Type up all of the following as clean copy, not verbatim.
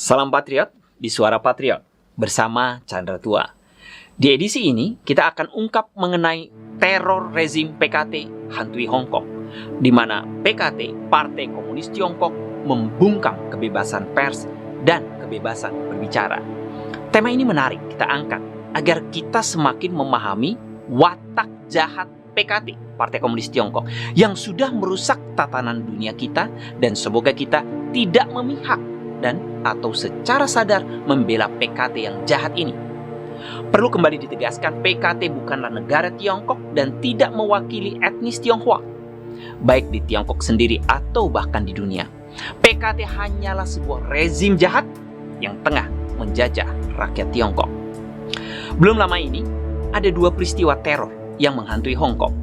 Salam Patriot di Suara Patriot bersama Chandra Tua. Di edisi ini kita akan ungkap mengenai teror rezim PKT hantui Hong Kong, di mana PKT, Partai Komunis Tiongkok, membungkam kebebasan pers dan kebebasan berbicara. Tema ini menarik kita angkat agar kita semakin memahami watak jahat PKT, Partai Komunis Tiongkok, yang sudah merusak tatanan dunia kita, dan semoga kita tidak memihak dan atau secara sadar membela PKT yang jahat ini. Perlu kembali ditegaskan, PKT bukanlah negara Tiongkok dan tidak mewakili etnis Tionghoa, baik di Tiongkok sendiri atau bahkan di dunia. PKT hanyalah sebuah rezim jahat yang tengah menjajah rakyat Tiongkok. Belum lama ini, ada dua peristiwa teror yang menghantui Hong Kong.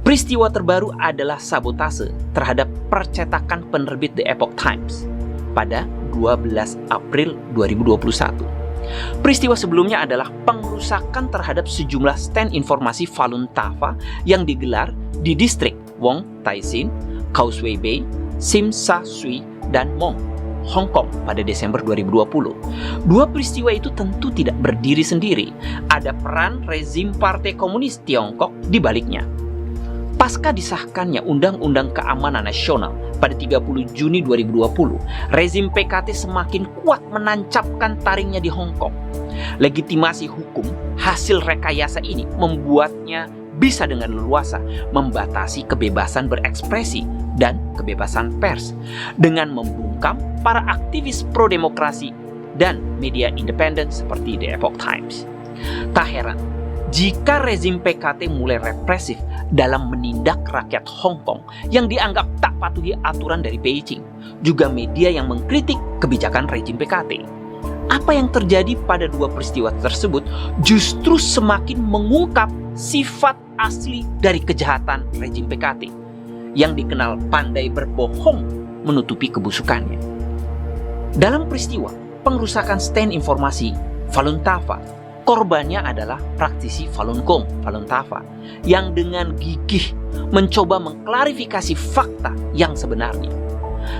Peristiwa terbaru adalah sabotase terhadap percetakan penerbit The Epoch Times pada 12 April 2021. Peristiwa sebelumnya adalah pengrusakan terhadap sejumlah stand informasi Falun Tafa yang digelar di distrik Wong Tai Sin, Causeway Bay, Tsim Sha Tsui, dan Mong, Hong Kong pada Desember 2020. Dua peristiwa itu tentu tidak berdiri sendiri. Ada peran rezim Partai Komunis Tiongkok di baliknya. Pasca disahkannya Undang-Undang Keamanan Nasional pada 30 Juni 2020, rezim PKT semakin kuat menancapkan taringnya di Hong Kong. Legitimasi hukum hasil rekayasa ini membuatnya bisa dengan leluasa membatasi kebebasan berekspresi dan kebebasan pers dengan membungkam para aktivis pro-demokrasi dan media independen seperti The Epoch Times. Tak heran jika rezim PKT mulai represif dalam menindak rakyat Hong Kong yang dianggap tak patuhi aturan dari Beijing, juga media yang mengkritik kebijakan rezim PKT. Apa yang terjadi pada dua peristiwa tersebut justru semakin mengungkap sifat asli dari kejahatan rezim PKT yang dikenal pandai berbohong menutupi kebusukannya. Dalam peristiwa pengrusakan stand informasi Falun Tafa, korbannya adalah praktisi Falun Gong, Falun Tafa, yang dengan gigih mencoba mengklarifikasi fakta yang sebenarnya.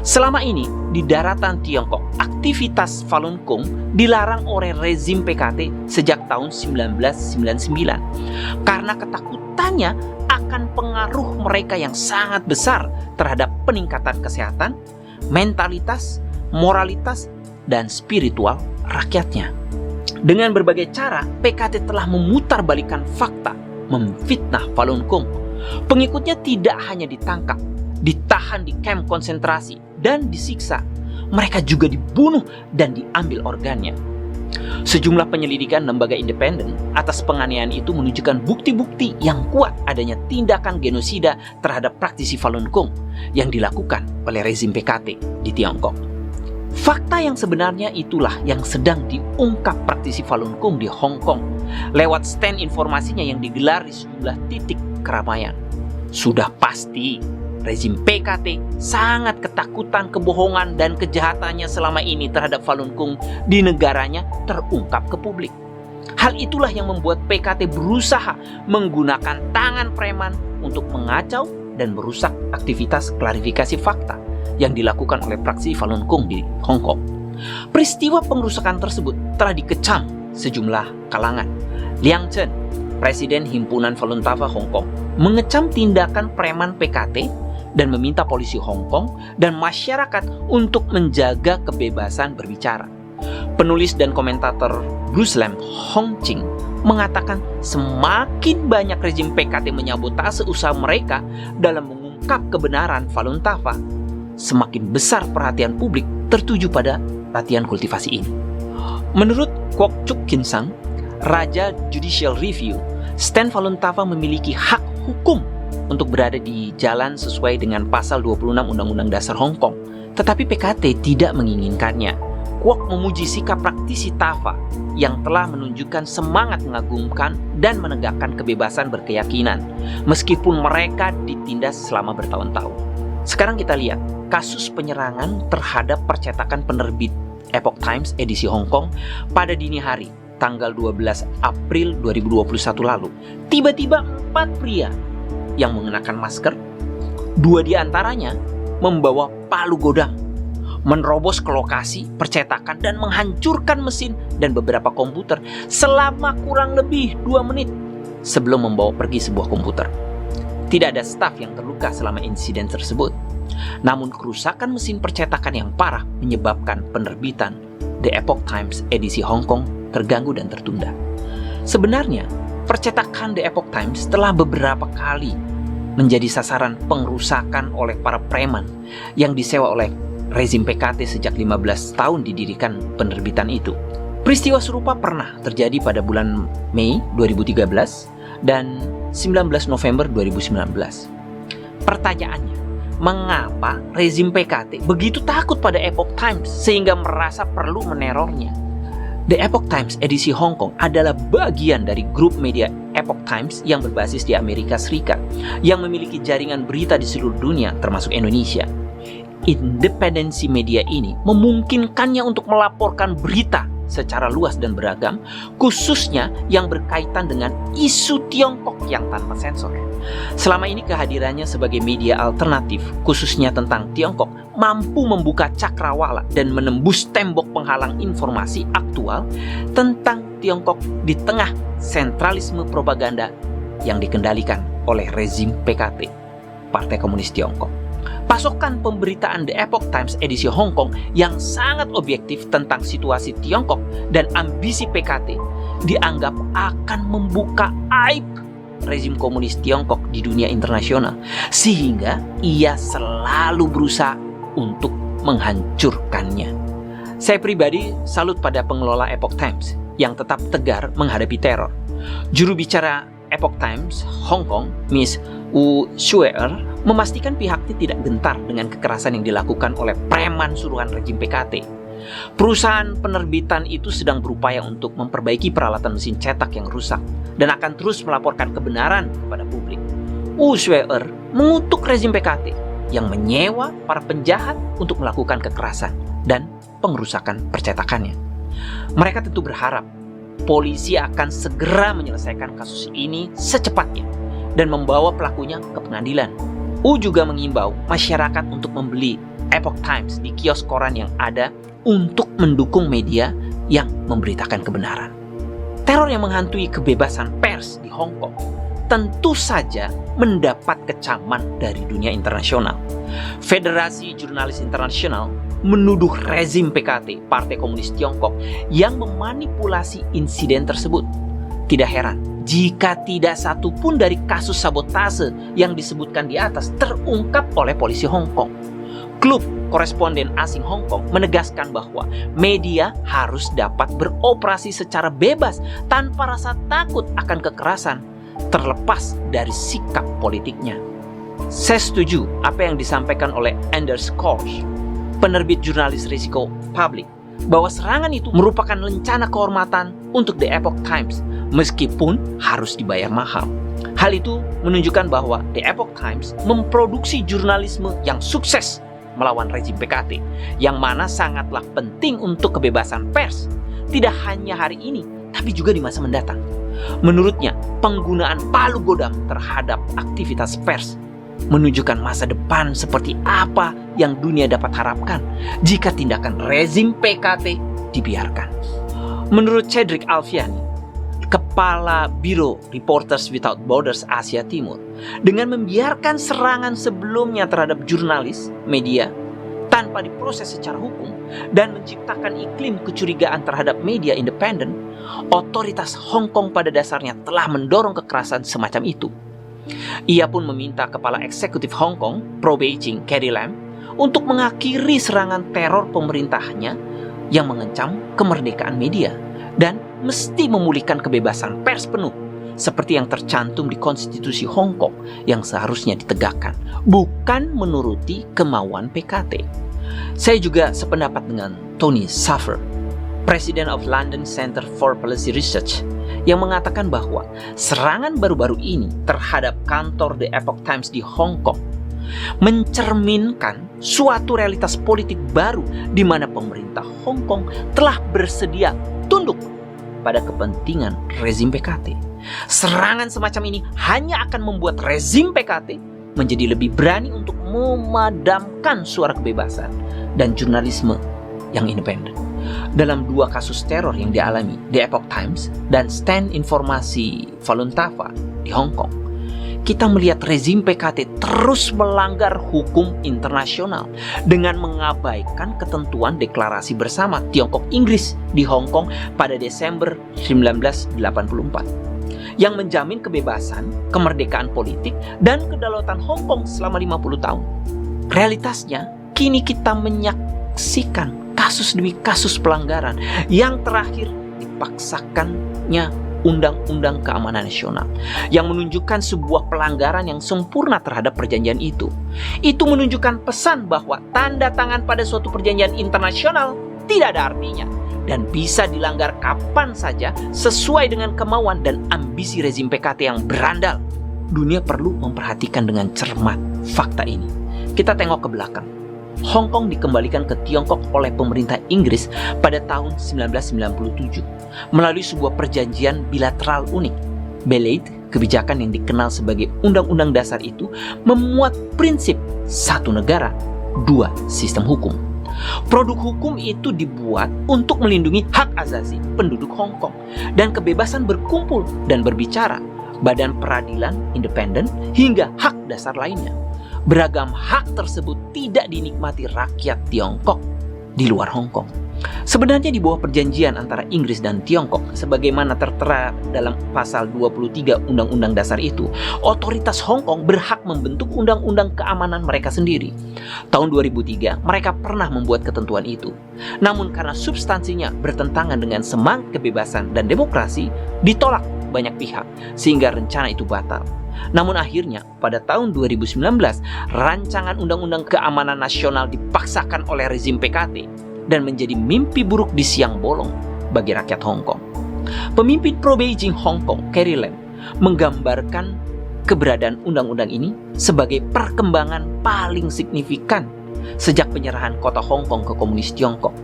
Selama ini, di daratan Tiongkok, aktivitas Falun Gong dilarang oleh rezim PKT sejak tahun 1999 karena ketakutannya akan pengaruh mereka yang sangat besar terhadap peningkatan kesehatan, mentalitas, moralitas, dan spiritual rakyatnya. Dengan berbagai cara, PKT telah memutarbalikkan fakta, memfitnah Falun Gong. Pengikutnya tidak hanya ditangkap, ditahan di kamp konsentrasi, dan disiksa. Mereka juga dibunuh dan diambil organnya. Sejumlah penyelidikan lembaga independen atas penganiayaan itu menunjukkan bukti-bukti yang kuat adanya tindakan genosida terhadap praktisi Falun Gong yang dilakukan oleh rezim PKT di Tiongkok. Fakta yang sebenarnya itulah yang sedang diungkap praktisi Falun Gong di Hong Kong lewat stand informasinya yang digelar di sejumlah titik keramaian. Sudah pasti rezim PKT sangat ketakutan kebohongan dan kejahatannya selama ini terhadap Falun Gong di negaranya terungkap ke publik. Hal itulah yang membuat PKT berusaha menggunakan tangan preman untuk mengacau dan merusak aktivitas klarifikasi fakta yang dilakukan oleh praksi Falun Gong di Hong Kong. Peristiwa pengrusakan tersebut telah dikecam sejumlah kalangan. Liang Chen, Presiden Himpunan Falun Tafa Hong Kong, mengecam tindakan preman PKT dan meminta polisi Hong Kong dan masyarakat untuk menjaga kebebasan berbicara. Penulis dan komentator Bruce Lam Hong Ching mengatakan semakin banyak rezim PKT menyabotase usaha mereka dalam mengungkap kebenaran Falun Tafa, semakin besar perhatian publik tertuju pada latihan kultivasi ini. Menurut Kwok Chuk Kin Sang, Raja Judicial Review, stand Falun Tafa memiliki hak hukum untuk berada di jalan sesuai dengan pasal 26 Undang-Undang Dasar Hong Kong, tetapi PKT tidak menginginkannya. Kwok memuji sikap praktisi Tafa yang telah menunjukkan semangat mengagumkan dan menegakkan kebebasan berkeyakinan, meskipun mereka ditindas selama bertahun-tahun. Sekarang kita lihat kasus penyerangan terhadap percetakan penerbit Epoch Times edisi Hong Kong pada dini hari tanggal 12 April 2021 lalu. Tiba-tiba 4 pria yang mengenakan masker, 2 diantaranya membawa palu godam, menerobos ke lokasi percetakan dan menghancurkan mesin dan beberapa komputer selama kurang lebih 2 menit sebelum membawa pergi sebuah komputer. Tidak ada staf yang terluka selama insiden tersebut. Namun kerusakan mesin percetakan yang parah menyebabkan penerbitan The Epoch Times edisi Hong Kong terganggu dan tertunda. Sebenarnya, percetakan The Epoch Times telah beberapa kali menjadi sasaran pengerusakan oleh para preman yang disewa oleh rezim PKT sejak 15 tahun didirikan penerbitan itu. Peristiwa serupa pernah terjadi pada bulan Mei 2013 dan 19 November 2019. Pertanyaannya, mengapa rezim PKT begitu takut pada Epoch Times sehingga merasa perlu menerornya? The Epoch Times edisi Hong Kong adalah bagian dari grup media Epoch Times yang berbasis di Amerika Serikat yang memiliki jaringan berita di seluruh dunia termasuk Indonesia. Independensi media ini memungkinkannya untuk melaporkan berita secara luas dan beragam, khususnya yang berkaitan dengan isu Tiongkok yang tanpa sensor. Selama ini kehadirannya sebagai media alternatif, khususnya tentang Tiongkok, mampu membuka cakrawala dan menembus tembok penghalang informasi aktual tentang Tiongkok di tengah sentralisme propaganda yang dikendalikan oleh rezim PKT, Partai Komunis Tiongkok. Pasokan pemberitaan The Epoch Times edisi Hong Kong yang sangat objektif tentang situasi Tiongkok dan ambisi PKT dianggap akan membuka aib rezim komunis Tiongkok di dunia internasional, sehingga ia selalu berusaha untuk menghancurkannya. Saya pribadi salut pada pengelola Epoch Times yang tetap tegar menghadapi teror. Juru bicara Epoch Times Hong Kong, Miss Wu Shuer, memastikan pihaknya tidak gentar dengan kekerasan yang dilakukan oleh preman suruhan rejim PKT. Perusahaan penerbitan itu sedang berupaya untuk memperbaiki peralatan mesin cetak yang rusak dan akan terus melaporkan kebenaran kepada publik. Wu Shuer mengutuk rezim PKT yang menyewa para penjahat untuk melakukan kekerasan dan pengerusakan percetakannya. Mereka tentu berharap polisi akan segera menyelesaikan kasus ini secepatnya dan membawa pelakunya ke pengadilan. U juga mengimbau masyarakat untuk membeli Epoch Times di kios koran yang ada untuk mendukung media yang memberitakan kebenaran. Teror yang menghantui kebebasan pers di Hong Kong tentu saja mendapat kecaman dari dunia internasional. Federasi Jurnalis Internasional menuduh rezim PKT, Partai Komunis Tiongkok, yang memanipulasi insiden tersebut. Tidak heran jika tidak satu pun dari kasus sabotase yang disebutkan di atas terungkap oleh polisi Hong Kong. Klub Koresponden Asing Hong Kong menegaskan bahwa media harus dapat beroperasi secara bebas tanpa rasa takut akan kekerasan, terlepas dari sikap politiknya. Saya setuju apa yang disampaikan oleh Anders Kors, penerbit jurnalis risiko publik, bahwa serangan itu merupakan lencana kehormatan untuk The Epoch Times, meskipun harus dibayar mahal. Hal itu menunjukkan bahwa The Epoch Times memproduksi jurnalisme yang sukses melawan rezim PKT, yang mana sangatlah penting untuk kebebasan pers, tidak hanya hari ini, tapi juga di masa mendatang. Menurutnya, penggunaan palu godam terhadap aktivitas pers menunjukkan masa depan seperti apa yang dunia dapat harapkan jika tindakan rezim PKT dibiarkan. Menurut Cedric Alfiani, Kepala Biro Reporters Without Borders Asia Timur, dengan membiarkan serangan sebelumnya terhadap jurnalis, media, tanpa diproses secara hukum dan menciptakan iklim kecurigaan terhadap media independen, otoritas Hong Kong pada dasarnya telah mendorong kekerasan semacam itu. Ia pun meminta Kepala Eksekutif Hong Kong, pro-Beijing, Carrie Lam, untuk mengakhiri serangan teror pemerintahnya yang mengancam kemerdekaan media dan mesti memulihkan kebebasan pers penuh seperti yang tercantum di konstitusi Hong Kong yang seharusnya ditegakkan, bukan menuruti kemauan PKT. Saya juga sependapat dengan Tony Saffer, President of London Center for Policy Research, yang mengatakan bahwa serangan baru-baru ini terhadap kantor The Epoch Times di Hong Kong mencerminkan suatu realitas politik baru di mana pemerintah Hong Kong telah bersedia tunduk pada kepentingan rezim PKT. Serangan semacam ini hanya akan membuat rezim PKT menjadi lebih berani untuk memadamkan suara kebebasan dan jurnalisme yang independen. Dalam dua kasus teror yang dialami, The Epoch Times dan Stand Informasi Falun Dafa di Hong Kong, kita melihat rezim PKT terus melanggar hukum internasional dengan mengabaikan ketentuan deklarasi bersama Tiongkok-Inggris di Hong Kong pada Desember 1984 yang menjamin kebebasan, kemerdekaan politik, dan kedaulatan Hong Kong selama 50 tahun. Realitasnya, kini kita menyaksikan kasus demi kasus pelanggaran yang terakhir dipaksakannya Undang-Undang Keamanan Nasional yang menunjukkan sebuah pelanggaran yang sempurna terhadap perjanjian itu. Itu menunjukkan pesan bahwa tanda tangan pada suatu perjanjian internasional tidak ada artinya dan bisa dilanggar kapan saja sesuai dengan kemauan dan ambisi rezim PKT yang berandal. Dunia perlu memperhatikan dengan cermat fakta ini. Kita tengok ke belakang. Hong Kong dikembalikan ke Tiongkok oleh pemerintah Inggris pada tahun 1997 melalui sebuah perjanjian bilateral unik. Belait, kebijakan yang dikenal sebagai Undang-Undang Dasar itu memuat prinsip satu negara, dua sistem hukum. Produk hukum itu dibuat untuk melindungi hak asasi penduduk Hong Kong dan kebebasan berkumpul dan berbicara, badan peradilan independen, hingga hak dasar lainnya. Beragam hak tersebut tidak dinikmati rakyat Tiongkok di luar Hong Kong. Sebenarnya di bawah perjanjian antara Inggris dan Tiongkok, sebagaimana tertera dalam pasal 23 Undang-Undang Dasar itu, otoritas Hong Kong berhak membentuk undang-undang keamanan mereka sendiri. Tahun 2003, mereka pernah membuat ketentuan itu. Namun karena substansinya bertentangan dengan semangat kebebasan dan demokrasi, ditolak banyak pihak, sehingga rencana itu batal. Namun akhirnya pada tahun 2019 rancangan Undang-Undang Keamanan Nasional dipaksakan oleh rezim PKT dan menjadi mimpi buruk di siang bolong bagi rakyat Hong Kong. Pemimpin pro-Beijing Hong Kong, Carrie Lam, menggambarkan keberadaan undang-undang ini sebagai perkembangan paling signifikan sejak penyerahan kota Hong Kong ke komunis Tiongkok.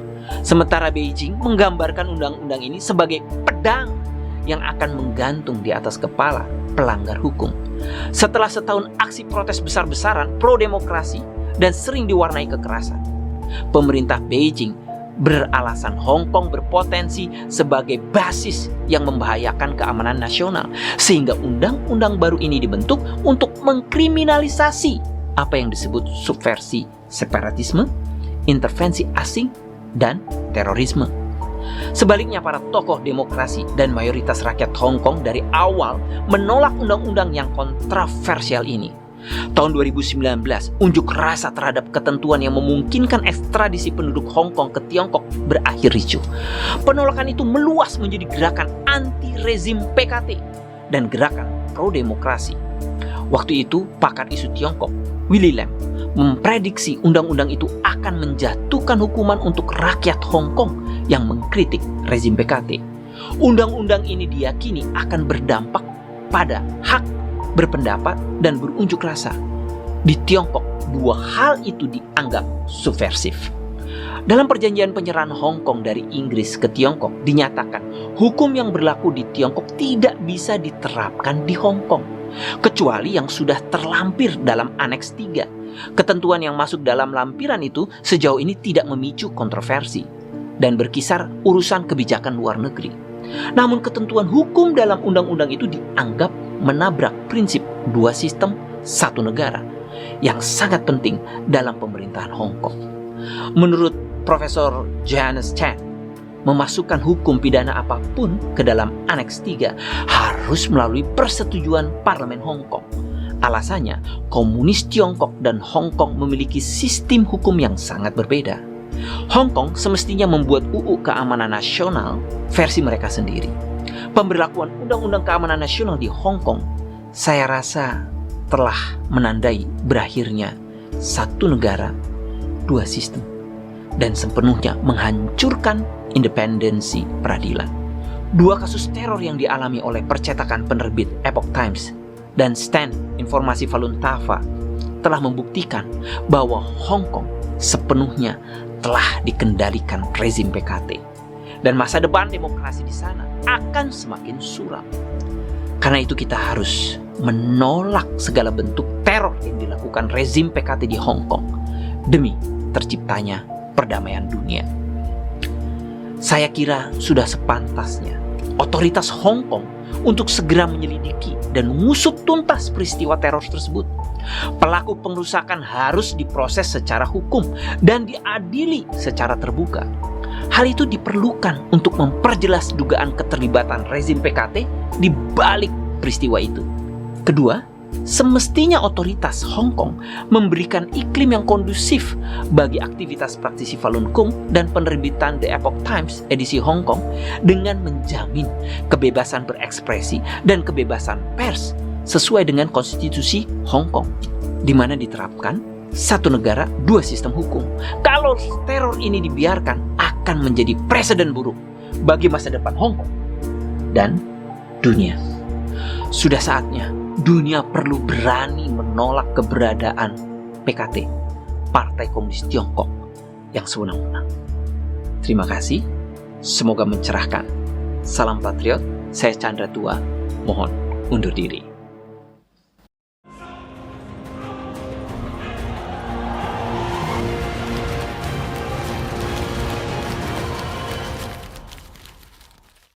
Sementara Beijing menggambarkan undang-undang ini sebagai pedang yang akan menggantung di atas kepala pelanggar hukum. Setelah setahun aksi protes besar-besaran pro-demokrasi dan sering diwarnai kekerasan, pemerintah Beijing beralasan Hong Kong berpotensi sebagai basis yang membahayakan keamanan nasional, sehingga undang-undang baru ini dibentuk untuk mengkriminalisasi apa yang disebut subversi separatisme, intervensi asing, dan terorisme. Sebaliknya, para tokoh demokrasi dan mayoritas rakyat Hong Kong dari awal menolak undang-undang yang kontroversial ini. Tahun 2019, unjuk rasa terhadap ketentuan yang memungkinkan ekstradisi penduduk Hong Kong ke Tiongkok berakhir ricuh. Penolakan itu meluas menjadi gerakan anti-rezim PKT dan gerakan pro-demokrasi. Waktu itu, pakar isu Tiongkok, Willy Lam, memprediksi undang-undang itu akan menjatuhkan hukuman untuk rakyat Hong Kong yang mengkritik rezim PKT. Undang-undang ini diyakini akan berdampak pada hak berpendapat dan berunjuk rasa. Di Tiongkok, dua hal itu dianggap subversif. Dalam perjanjian penyerahan Hong Kong dari Inggris ke Tiongkok, dinyatakan hukum yang berlaku di Tiongkok tidak bisa diterapkan di Hong Kong, kecuali yang sudah terlampir dalam Aneks 3. Ketentuan yang masuk dalam lampiran itu sejauh ini tidak memicu kontroversi dan berkisar urusan kebijakan luar negeri. Namun ketentuan hukum dalam undang-undang itu dianggap menabrak prinsip dua sistem satu negara yang sangat penting dalam pemerintahan Hong Kong. Menurut Profesor Johannes Chan, memasukkan hukum pidana apapun ke dalam Aneks 3 harus melalui persetujuan Parlemen Hong Kong. Alasannya, komunis Tiongkok dan Hong Kong memiliki sistem hukum yang sangat berbeda. Hong Kong semestinya membuat UU Keamanan Nasional versi mereka sendiri. Pemberlakuan Undang-Undang Keamanan Nasional di Hong Kong, saya rasa telah menandai berakhirnya satu negara, dua sistem, dan sepenuhnya menghancurkan independensi peradilan. Dua kasus teror yang dialami oleh percetakan penerbit Epoch Times dan Stand Informasi Falun Dafa telah membuktikan bahwa Hong Kong sepenuhnya telah dikendalikan rezim PKT dan masa depan demokrasi di sana akan semakin suram. Karena itu kita harus menolak segala bentuk teror yang dilakukan rezim PKT di Hong Kong demi terciptanya perdamaian dunia. Saya kira sudah sepantasnya otoritas Hong Kong untuk segera menyelidiki dan mengusut tuntas peristiwa teror tersebut. Pelaku pengerusakan harus diproses secara hukum dan diadili secara terbuka. Hal itu diperlukan untuk memperjelas dugaan keterlibatan rezim PKT di balik peristiwa itu. Kedua, semestinya otoritas Hong Kong memberikan iklim yang kondusif bagi aktivitas praktisi Falun Gong dan penerbitan The Epoch Times edisi Hong Kong dengan menjamin kebebasan berekspresi dan kebebasan pers sesuai dengan konstitusi Hong Kong, di mana diterapkan satu negara, dua sistem hukum. Kalau teror ini dibiarkan, akan menjadi presiden buruk bagi masa depan Hong Kong dan dunia. Sudah saatnya dunia perlu berani menolak keberadaan PKT, Partai Komunis Tiongkok, yang sewenang-wenang. Terima kasih, semoga mencerahkan. Salam Patriot, saya Chandra Tua, mohon undur diri.